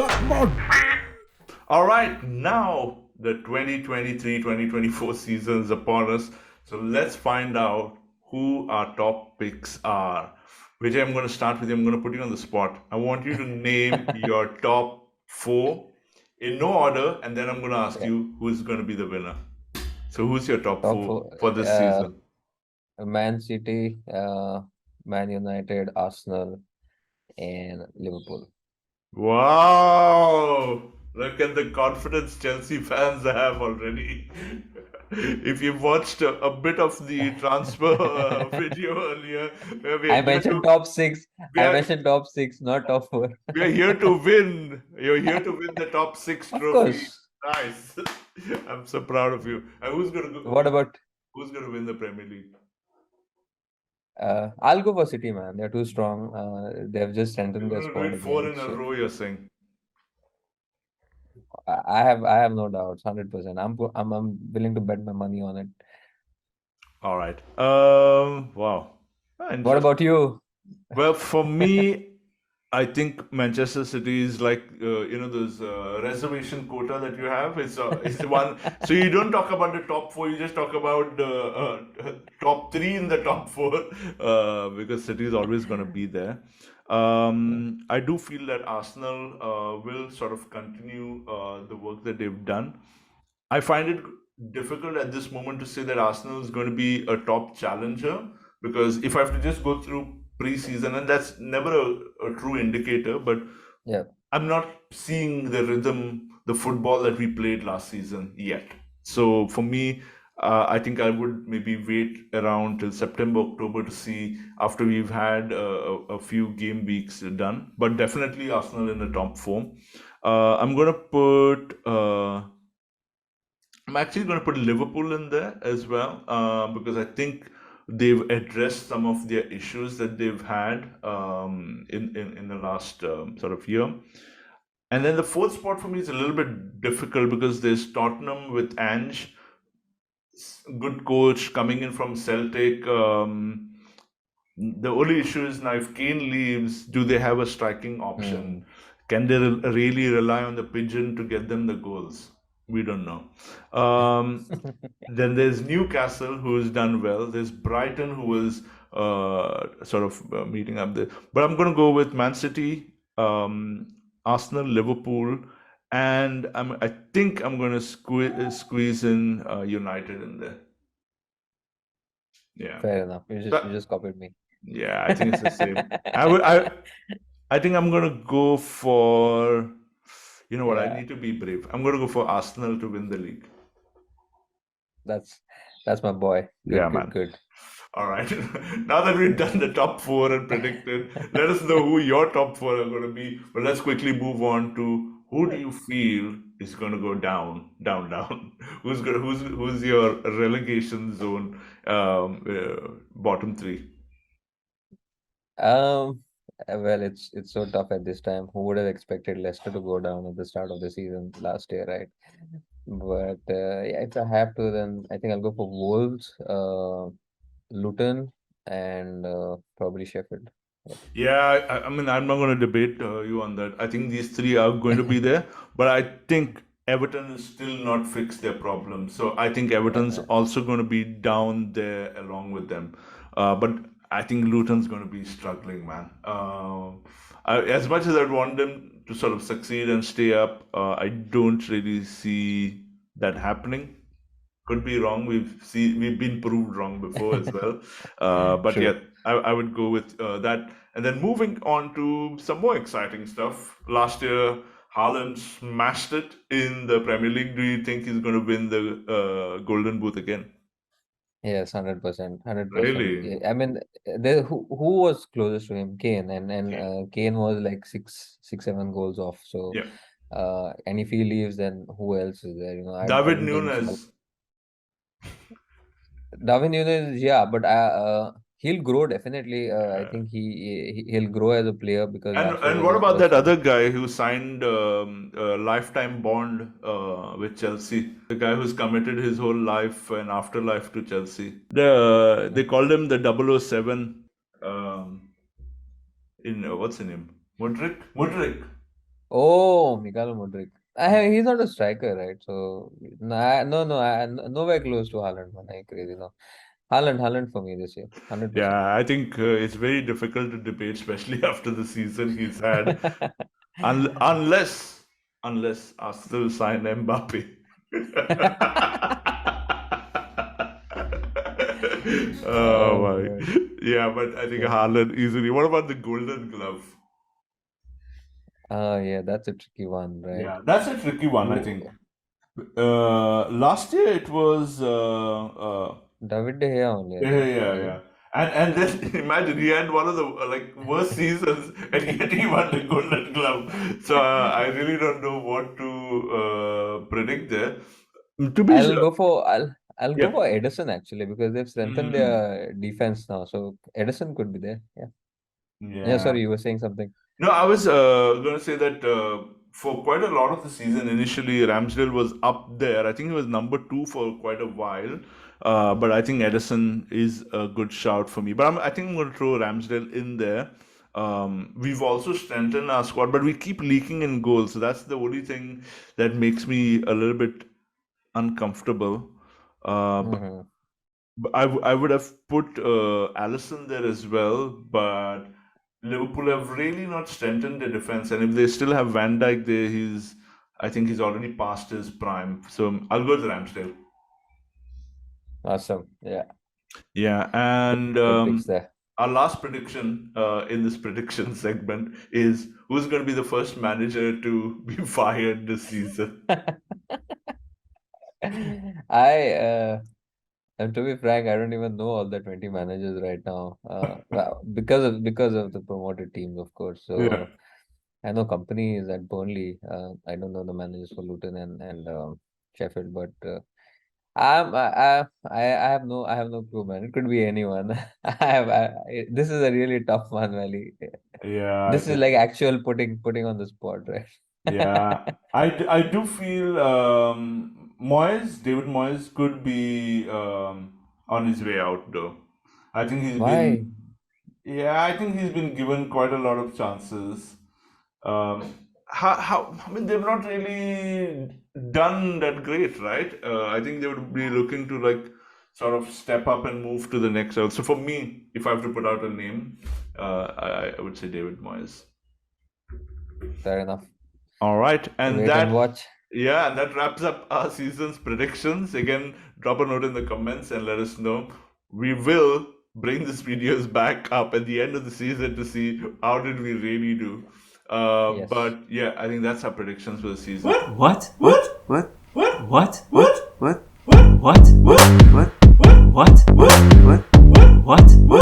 Talk more. All right, now the 2023-2024 season is upon us. So let's find out who our top picks are. Vijay, I'm going to start with you. I'm going to put you on the spot. I want you to name your top four in no order, and then I'm going to ask Yeah, you who's going to be the winner. So, who's your top top four four. for this Uh, season? Man City, Man United, Arsenal, and Liverpool. Wow! Look at the confidence Chelsea fans have already. If you've watched a bit of the transfer video earlier, where we are I here mentioned to top six. we I are, mentioned top six, not top four. we are here to win. You're here to win the top six Of trophy. course. Nice. I'm so proud of you. And What about? who's going to win the Premier League? I'll go for City, man. They're too strong. They've just You're strengthened their going to do squad it four again. in a So row, you're saying. I have no doubts, 100%. I'm willing to bet my money on it. All right. Wow. Ah, What interesting. about you? Well, for me, I think Manchester City is like those reservation quota that you have. It's the one. So you don't talk about the top four. You just talk about the top three in the top four because City is always going to be there. I do feel that Arsenal will sort of continue the work that they've done. I find it difficult at this moment to say that Arsenal is going to be a top challenger because if I have to just go through preseason, and that's never a true indicator, but Yeah. I'm not seeing the rhythm, the football that we played last season yet. So for me, I think I would maybe wait around till September, October to see after we've had a few game weeks done. But definitely Arsenal in the top four. I'm going to put. I'm actually going to put Liverpool in there as well because I think they've addressed some of their issues that they've had in the last sort of year. And then the fourth spot for me is a little bit difficult because there's Tottenham with Ange, good coach coming in from Celtic. The only issue is now if Kane leaves, do they have a striking option? Mm. Can they really rely on the pigeon to get them the goals? We don't know. Then there's Newcastle, who's done well. There's Brighton, who was sort of meeting up there. But I'm going to go with Man City, Arsenal, Liverpool, and I think I'm going to squeeze in United in there. Yeah. Fair enough. You That- just copied me. yeah, I think it's the same. I think I'm going to go for. You know what? I Yeah, need to be brave. I'm going to go for Arsenal to win the league. that's my boy. Yeah, Good, good, man. good. All right. Now that we've done the top four and predicted, let us know who your top four are going to be. But let's quickly move on to who do you feel is going to go down, down, down? Who's your relegation zone bottom three? Well, it's so tough at this time. Who would have expected Leicester to go down at the start of the season last year, right? But yeah, if I have to, then I think I'll go for Wolves, Luton, and probably Sheffield. Yeah, I mean, I'm not going to debate you on that. I think these three are going to be there, but I think Everton is still not fixed their problem. So I think Everton's Yeah. also going to be down there along with them. But I think Luton's going to be struggling, man. As much as I'd want them to sort of succeed and stay up, I don't really see that happening. Could be wrong. We've been proved wrong before as well. But yeah, True. I would go with that. And then moving on to some more exciting stuff. Last year, Haaland smashed it in the Premier League. Do you think he's going to win the Golden Boot again? Yes, 100%, 100%. Really? I mean, there who was closest to him? Kane, and Okay. Kane was like six, 7 goals off. So, Yeah. and if he leaves, then who else is there? I David don't think so. Nunes. Darwin Núñez, yeah, but he'll grow definitely. I Yeah. think he'll grow as a player because last year And was what his about first that year. other guy who signed a lifetime bond with Chelsea? The guy who's committed his whole life and afterlife to Chelsea. They called him the 007 um, in what's his name? Mudrik? Mudrik. Oh, Mikhail Mudrik. Mm. He's not a striker, right? So nowhere close to Haaland, man. I crazy no. Haaland for me this year, 100%. Yeah, I think it's very difficult to debate, especially after the season he's had, unless Arsenal sign Mbappe. Oh Oh my, God. yeah, but I think Yeah. Haaland easily. What about the Golden Glove? Oh yeah, that's a tricky one, right? Yeah, that's a tricky one, I think. Who Last year it was David De Gea only, I yeah, think. yeah, Was it? yeah. And then imagine he had one of the like worst seasons, and yet he won the Golden Glove. So I really don't know what to predict there. To be I'll sure, go for I'll go yeah, for Edison actually because they've strengthened mm, their defense now. So Edison could be there. Yeah. Yeah, yeah. sorry, you were saying something. No, I was going to say that for quite a lot of the season, initially Ramsdale was up there. I think he was number two for quite a while. But I think Edison is a good shout for me. But I think I'm going to throw Ramsdale in there. We've also strengthened our squad, but we keep leaking in goals. So that's the only thing that makes me a little bit uncomfortable. But Hmm. I would have put Allison there as well, but Liverpool have really not strengthened their defense, and if they still have Van Dijk there, I think he's already past his prime. So I'll go with Ramsdale. Awesome. Yeah. Yeah, and Good picks there. our last prediction in this prediction segment is who's going to be the first manager to be fired this season. I and to be frank, I don't even know all the 20 managers right now. Well, because of the promoted teams, of course. Yeah. So I know company is at Burnley. I don't know the managers for Luton and Sheffield, but I have no clue, man. It could be anyone. This is a really tough one, Valley. Yeah, I This is think. like actual putting on the spot, Yeah, right? I do feel David Moyes could be on his way out though. I think he's Why? been, yeah, I think he's been given quite a lot of chances. Um, I mean, they've not really done that great, right? I think they would be looking to like sort of step up and move to the next level. So for me, if I have to put out a name, I would say David Moyes. Fair enough. All right, and Wait and that watch. yeah, and that wraps up our season's predictions. Again, drop a note in the comments and let us know. We will bring these videos back up at the end of the season to see how did we really do. Yes. But yeah, I think that's our predictions for the season. What? What? What? What? What? What? What? What? What? What? What? What? What? What? What? What? What? What? What?